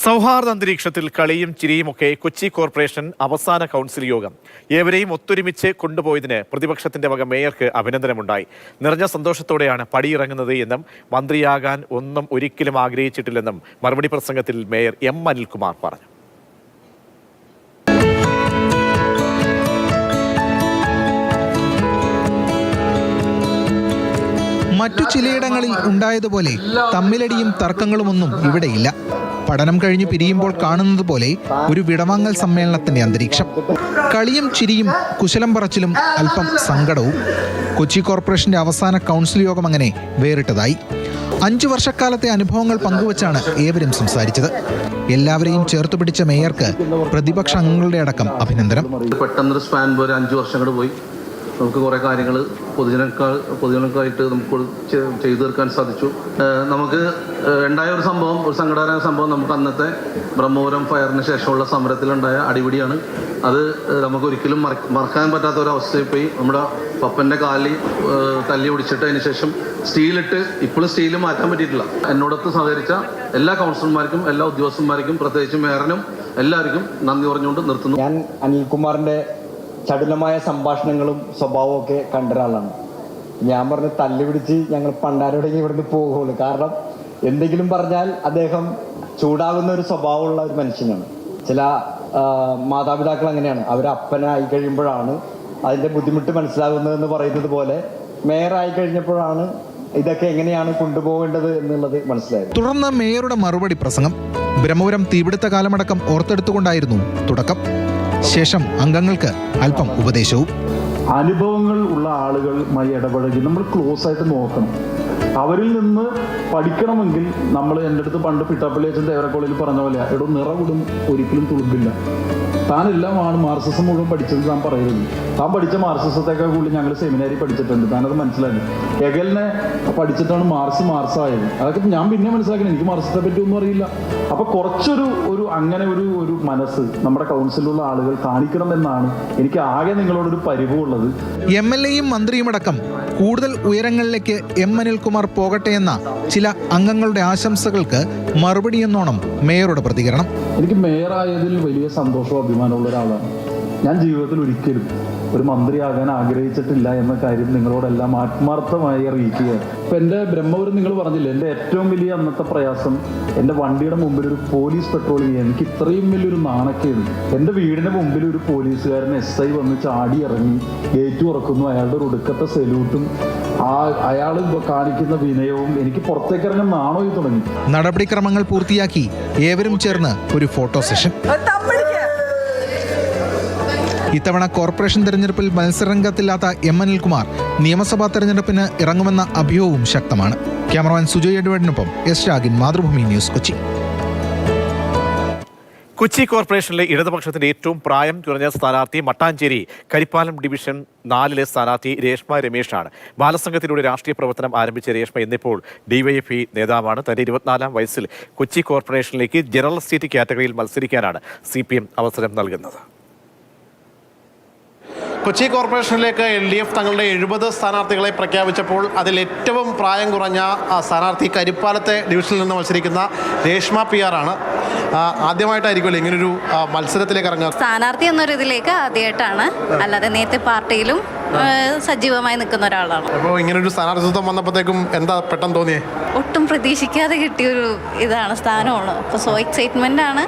സൗഹാർദ്ദ അന്തരീക്ഷത്തിൽ കളിയും ചിരിയുമൊക്കെ കൊച്ചി കോർപ്പറേഷൻ അവസാന കൗൺസിൽ യോഗം. ഏവരെയും ഒത്തൊരുമിച്ച് കൊണ്ടുപോയതിന് പ്രതിപക്ഷത്തിന്റെ വക മേയർക്ക് അഭിനന്ദനമുണ്ടായി. നിറഞ്ഞ സന്തോഷത്തോടെയാണ് പടിയിറങ്ങുന്നത് എന്നും മന്ത്രിയാകാൻ ഒന്നും ഒരിക്കലും ആഗ്രഹിച്ചിട്ടില്ലെന്നും മറുപടി പ്രസംഗത്തിൽ മേയർ എം അനിൽകുമാർ പറഞ്ഞു. മറ്റു ചിലയിടങ്ങളിൽ ഉണ്ടായതുപോലെ തമ്മിലടിയും തർക്കങ്ങളുമൊന്നും ഇവിടെയില്ല. പഠനം കഴിഞ്ഞ് പിരിയുമ്പോൾ കാണുന്നത് പോലെ ഒരു വിടവാങ്ങൽ സമ്മേളനത്തിന്റെ അന്തരീക്ഷം. കളിയും ചിരിയും കുശലം പറച്ചിലും അല്പം സങ്കടവും. കൊച്ചി കോർപ്പറേഷന്റെ അവസാന കൗൺസിൽ യോഗം അങ്ങനെ വേറിട്ടതായി. 5 വർഷക്കാലത്തെ അനുഭവങ്ങൾ പങ്കുവച്ചാണ് ഏവരും സംസാരിച്ചത്. എല്ലാവരെയും ചേർത്തുപിടിച്ച മേയർക്ക് പ്രതിപക്ഷ അംഗങ്ങളുടെ അടക്കം അഭിനന്ദനം. പെട്ടെന്നൊരു സ്പാൻ പോലെ 5 വർഷങ്ങൾ പോയി. നമുക്ക് കുറേ കാര്യങ്ങൾ പൊതുജനങ്ങൾക്കായിട്ട് നമുക്ക് ചെയ്തു തീർക്കാൻ സാധിച്ചു. നമുക്ക് ഉണ്ടായ ഒരു സംഭവം, ഒരു സങ്കടകരമായ സംഭവം, നമുക്ക് അന്നത്തെ ബ്രഹ്മപുരം ഫയറിന് ശേഷമുള്ള സമരത്തിലുണ്ടായ അടിപിടിയാണ്. അത് നമുക്ക് ഒരിക്കലും മറക്കാൻ പറ്റാത്ത ഒരു അവസ്ഥയിൽ പോയി. നമ്മുടെ പപ്പൻ്റെ കാലിൽ തല്ലി ഒടിച്ചിട്ട് അതിന് ശേഷം സ്റ്റീലിട്ട് ഇപ്പോഴും സ്റ്റീൽ മാറ്റാൻ പറ്റിയിട്ടില്ല. എന്നോടൊത്ത് സഹകരിച്ച എല്ലാ കൗൺസിലർമാർക്കും, എല്ലാ ഉദ്യോഗസ്ഥന്മാർക്കും, പ്രത്യേകിച്ച് മേയറിനും എല്ലാവർക്കും നന്ദി പറഞ്ഞുകൊണ്ട് നിർത്തുന്നു. ഞാൻ അനിൽകുമാറിൻ്റെ ചടുലമായ സംഭാഷണങ്ങളും സ്വഭാവവും ഒക്കെ കണ്ട ഒരാളാണ്. ഞാൻ പറഞ്ഞ് തല്ലി പിടിച്ച് ഞങ്ങൾ പണ്ടാരോടെങ്കിൽ ഇവിടുന്ന് പോകുള്ളൂ. കാരണം എന്തെങ്കിലും പറഞ്ഞാൽ അദ്ദേഹം ചൂടാകുന്ന ഒരു സ്വഭാവമുള്ള ഒരു മനുഷ്യനാണ്. ചില മാതാപിതാക്കൾ അങ്ങനെയാണ്, അവർ അപ്പനായി കഴിയുമ്പോഴാണ് അതിൻ്റെ ബുദ്ധിമുട്ട് മനസ്സിലാകുന്നതെന്ന് പറയുന്നത് പോലെ മേയറായി കഴിഞ്ഞപ്പോഴാണ് ഇതൊക്കെ എങ്ങനെയാണ് കൊണ്ടുപോകേണ്ടത് എന്നുള്ളത് മനസ്സിലായത്. തുടർന്ന് മേയറുടെ മറുപടി പ്രസംഗം. ബ്രഹ്മപുരം തീപിടുത്ത കാലമടക്കം ഓർത്തെടുത്തുകൊണ്ടായിരുന്നു തുടക്കം. ശേഷം അംഗങ്ങൾക്ക് അല്പം ഉപദേശവും. അനുഭവങ്ങൾ ഉള്ള ആളുകളുമായി ഇടപഴകി നമ്മൾ ക്ലോസ് ആയിട്ട് നോക്കണം. അവരിൽ നിന്ന് പഠിക്കണമെങ്കിൽ നമ്മൾ എൻ്റെ അടുത്ത് പണ്ട് പിട്ടാപ്പള്ളി അച്ഛൻ ദേവരക്കോളിൽ പറഞ്ഞ പോലെ എടോ നിറവിടും ഒരിക്കലും തുളുമ്പില്ല. താനെല്ലാമാണ് മാർക്സിസം മുഴുവൻ പഠിച്ചത് താൻ പറയുന്നത്. താൻ പഠിച്ച മാർക്സിസത്തേക്കാൾ കൂടുതൽ ഞങ്ങൾ സെമിനാരി പഠിച്ചിട്ടുണ്ട്. താനത് മനസ്സിലാക്കി. ഹെഗലിനെ പഠിച്ചിട്ടാണ് മാർക്സ് ആയത്. അതൊക്കെ ഞാൻ പിന്നെ മനസ്സിലാക്കണം. എനിക്ക് മാർക്സിസത്തെ പറ്റി ഒന്നും അറിയില്ല. അപ്പൊ കുറച്ചൊരു അങ്ങനെ ഒരു മനസ്സ് നമ്മുടെ കൗൺസിലുള്ള ആളുകൾ കാണിക്കണമെന്നാണ് എനിക്ക് ആകെ നിങ്ങളോടൊരു പരിഭവമുള്ളത്. MLA-യും മന്ത്രിയുമടക്കം കൂടുതൽ ഉയരങ്ങളിലേക്ക് എം അനിൽകുമാർ പോകട്ടെ എന്ന ചില അംഗങ്ങളുടെ ആശംസകൾക്ക് മറുപടി എന്നോണം മേയറുടെ പ്രതികരണം. എനിക്ക് മേയറായതിൽ വലിയ സന്തോഷവും അഭിമാനമുള്ള ഒരാളാണ്. ഞാൻ ജീവിതത്തിൽ ഒരിക്കലും ഒരു മന്ത്രിയാകാൻ ആഗ്രഹിച്ചിട്ടില്ല എന്ന കാര്യം നിങ്ങളോടെല്ലാം ആത്മാർത്ഥമായി അറിയിക്കുകയാണ്. ഇപ്പം എൻ്റെ ബ്രഹ്മപുരം നിങ്ങൾ പറഞ്ഞില്ല, എൻ്റെ ഏറ്റവും വലിയ അന്നത്തെ പ്രയാസം എൻ്റെ വണ്ടിയുടെ മുമ്പിൽ ഒരു പോലീസ് പെട്രോളിംഗ് ചെയ്യാൻ എനിക്ക് ഇത്രയും വലിയൊരു നാണക്കേട്. എൻ്റെ വീടിൻ്റെ മുമ്പിൽ ഒരു പോലീസുകാരൻ SI വന്ന് ചാടി ഇറങ്ങി ഗേറ്റ് തുറക്കുന്നു. അയാളുടെ ഒരു ഒടുക്കത്തെ സല്യൂട്ടും അയാൾ കാണിക്കുന്ന വിനയവും എനിക്ക് പുറത്തേക്ക് ഇറങ്ങാൻ നാണോയി തുടങ്ങി. നടപടിക്രമങ്ങൾ പൂർത്തിയാക്കി ഏവരും ചേർന്ന് ഒരു ഫോട്ടോ സെഷൻ. ഇത്തവണ കോർപ്പറേഷൻ തെരഞ്ഞെടുപ്പിൽ മത്സരരംഗത്തില്ലാത്ത എം അനിൽകുമാർ നിയമസഭാ തെരഞ്ഞെടുപ്പിന് ഇറങ്ങുമെന്ന അഭ്യൂഹവും ശക്തമാണ്. ക്യാമറമാൻ സുജയ് എഡ്വേർഡിനൊപ്പം S രാഗിൻ, മാതൃഭൂമി ന്യൂസ്, കൊച്ചി. കൊച്ചി കോർപ്പറേഷനിലെ ഇടതുപക്ഷത്തിന്റെ ഏറ്റവും പ്രായം കുറഞ്ഞ സ്ഥാനാർത്ഥി മട്ടാഞ്ചേരി കരിപ്പാലം ഡിവിഷൻ 4 സ്ഥാനാർത്ഥി രേഷ്മ രമേശാണ്. ബാലസംഘത്തിലൂടെ രാഷ്ട്രീയ പ്രവർത്തനം ആരംഭിച്ച രേഷ്മ ഇന്നിപ്പോൾ DYFI നേതാവാണ്. തന്റെ 24-ാം വയസ്സിൽ കൊച്ചി കോർപ്പറേഷനിലേക്ക് ജനറൽ സീറ്റ് കാറ്റഗറിയിൽ മത്സരിക്കാനാണ് CPM അവസരം നൽകുന്നത്. കൊച്ചി കോർപ്പറേഷനിലേക്ക് LDF തങ്ങളുടെ 70 സ്ഥാനാർത്ഥികളെ പ്രഖ്യാപിച്ചപ്പോൾ അതിൽ ഏറ്റവും പ്രായം കുറഞ്ഞ സ്ഥാനാർത്ഥി കരിപ്പാലത്തെ ഡിവിഷനിൽ നിന്ന് മത്സരിക്കുന്ന രേഷ്മ PR ആണ്. ആദ്യമായിട്ടായിരിക്കുമല്ലോ ഇങ്ങനൊരു മത്സരത്തിലേക്ക് ഇറങ്ങുക? സ്ഥാനാർത്ഥി എന്നൊരു ഇതിലേക്ക് ആദ്യമായിട്ടാണ്, അല്ലാതെ നേരത്തെ പാർട്ടിയിലും സജീവമായി നിൽക്കുന്ന ഒരാളാണ്. അപ്പോൾ ഇങ്ങനൊരു സ്ഥാനാർത്ഥിത്വം വന്നപ്പോഴത്തേക്കും എന്താ പെട്ടെന്ന് തോന്നിയേ? ഒട്ടും പ്രതീക്ഷിക്കാതെ കിട്ടിയൊരു ഇതാണ്, സ്ഥാനമാണ്. അപ്പോൾ സോ എക്സൈറ്റ്മെൻ്റ് ആണ്,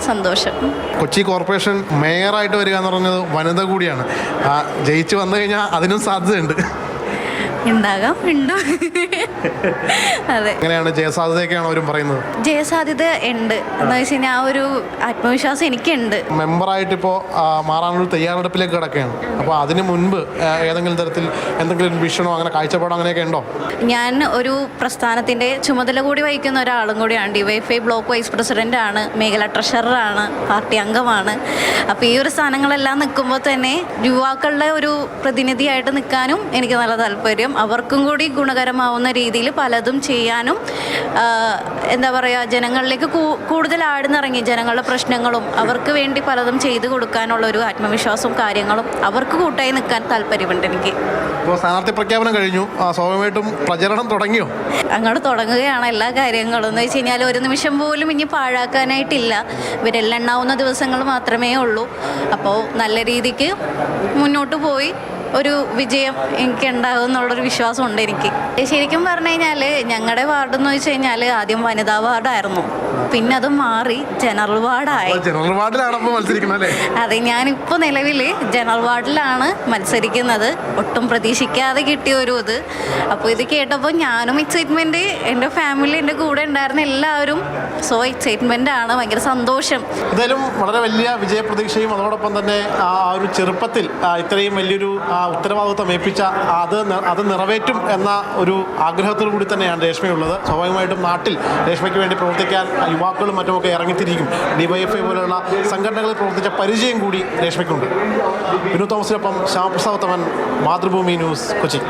സന്തോഷം. കൊച്ചി കോർപ്പറേഷൻ മേയറായിട്ട് വരിക എന്ന് പറഞ്ഞത് വനിത കൂടിയാണ്. ജയിച്ചു വന്നു കഴിഞ്ഞാൽ അതിനും സാധ്യതയുണ്ട്. ഉണ്ടാകാം, ഉണ്ടോ? അതെ. എങ്ങനെയാണ് ജയസാധ്യതയൊക്കെയാണ് അവരും പറയുന്നത്? ജയസാധ്യത ഉണ്ട് എന്ന് വെച്ച് കഴിഞ്ഞാൽ ആ ഒരു ആത്മവിശ്വാസം എനിക്കുണ്ട്. മെമ്പറായിട്ട് ഇപ്പോൾ മാറാനൊരു തയ്യാറെടുപ്പിലേക്ക് കിടക്കുകയാണ്. അപ്പോൾ അതിന് മുൻപ് ഏതെങ്കിലും തരത്തിൽ എന്തെങ്കിലും വിഷനോ അങ്ങനെ കാഴ്ചപ്പാടോ അങ്ങനെയൊക്കെ ഉണ്ടോ? ഞാൻ ഒരു പ്രസ്ഥാനത്തിൻ്റെ ചുമതല കൂടി വഹിക്കുന്ന ഒരാളും കൂടിയാണ്. DYFI ബ്ലോക്ക് വൈസ് പ്രസിഡൻ്റ് ആണ്, മേഖല ട്രഷററാണ്, പാർട്ടി അംഗമാണ്. അപ്പോൾ ഈ ഒരു സ്ഥാനങ്ങളെല്ലാം നിൽക്കുമ്പോൾ തന്നെ യുവാക്കളുടെ ഒരു പ്രതിനിധിയായിട്ട് നിൽക്കാനും എനിക്ക് നല്ല താല്പര്യം. അവർക്കും കൂടി ഗുണകരമാവുന്ന രീതിയിൽ പലതും ചെയ്യാനും, എന്താ പറയുക, ജനങ്ങളിലേക്ക് കൂടുതൽ ആഴ്ന്നിറങ്ങി ജനങ്ങളുടെ പ്രശ്നങ്ങളും അവർക്ക് വേണ്ടി പലതും ചെയ്തു കൊടുക്കാനുള്ള ഒരു ആത്മവിശ്വാസവും കാര്യങ്ങളും അവർക്ക് കൂട്ടായി നിൽക്കാൻ താല്പര്യമുണ്ട് എനിക്ക്. ഇപ്പോൾ സ്ഥാനാർത്ഥി പ്രഖ്യാപനം കഴിഞ്ഞു, സ്വാഭാവികമായിട്ടും പ്രചരണം തുടങ്ങിയോ? അങ്ങോട്ട് തുടങ്ങുകയാണ് എല്ലാ കാര്യങ്ങളും. എന്ന് വെച്ച് കഴിഞ്ഞാൽ ഒരു നിമിഷം പോലും ഇനി പാഴാക്കാനായിട്ടില്ല. ഇവരെല്ലാം എണ്ണാവുന്ന ദിവസങ്ങൾ മാത്രമേ ഉള്ളൂ. അപ്പോൾ നല്ല രീതിക്ക് മുന്നോട്ട് പോയി ഒരു വിജയം എനിക്ക് ഉണ്ടാകും എന്നുള്ളൊരു വിശ്വാസമുണ്ട് എനിക്ക്. ശരിക്കും പറഞ്ഞു കഴിഞ്ഞാൽ ഞങ്ങളുടെ വാർഡെന്ന് വെച്ച് കഴിഞ്ഞാൽ ആദ്യം വനിതാ വാർഡായിരുന്നു, പിന്നെ അത് മാറി ജനറൽ വാർഡായി. ജനറൽ വാർഡിലാണ് അപ്പോൾ മത്സരിക്കുന്നത് അല്ലേ? അതെ, ഞാനിപ്പോൾ നിലവിൽ ജനറൽ വാർഡിലാണ് മത്സരിക്കുന്നത്. ഒട്ടും പ്രതീക്ഷിക്കാതെ കിട്ടിയ ഒരു ഇത്. അപ്പോൾ ഇത് കേട്ടപ്പോൾ ഞാനും എക്സൈറ്റ്മെൻറ്റ്, എൻ്റെ ഫാമിലി എൻ്റെ കൂടെ ഉണ്ടായിരുന്ന എല്ലാവരും സോ എക്സൈറ്റ്മെൻ്റ് ആണ്. ഭയങ്കര സന്തോഷം. എന്തായാലും വളരെ വലിയ വിജയപ്രതീക്ഷയും അതോടൊപ്പം തന്നെ ആ ഒരു ചെറുപ്പത്തിൽ ഇത്രയും വലിയൊരു ഉത്തരവാദിത്വം ഏൽപ്പിച്ച അത് നിറവേറ്റും എന്ന ഒരു ആഗ്രഹത്തോടു കൂടി തന്നെയാണ് രേഷ്മയുള്ളത്. സ്വാഭാവികമായിട്ടും നാട്ടിൽ രേഷ്മയ്ക്ക് വേണ്ടി പ്രവർത്തിക്കാൻ യുവാക്കളും മറ്റുമൊക്കെ ഇറങ്ങിത്തിരിക്കും. DYFI പോലെയുള്ള സംഘടനകളിൽ പ്രവർത്തിച്ച പരിചയം കൂടി രേഷ്മയ്ക്കുണ്ട്. വിനു തോമസിനൊപ്പം ശ്യാമപ്രസാദ് തമൻ, മാതൃഭൂമി ന്യൂസ്, കൊച്ചി.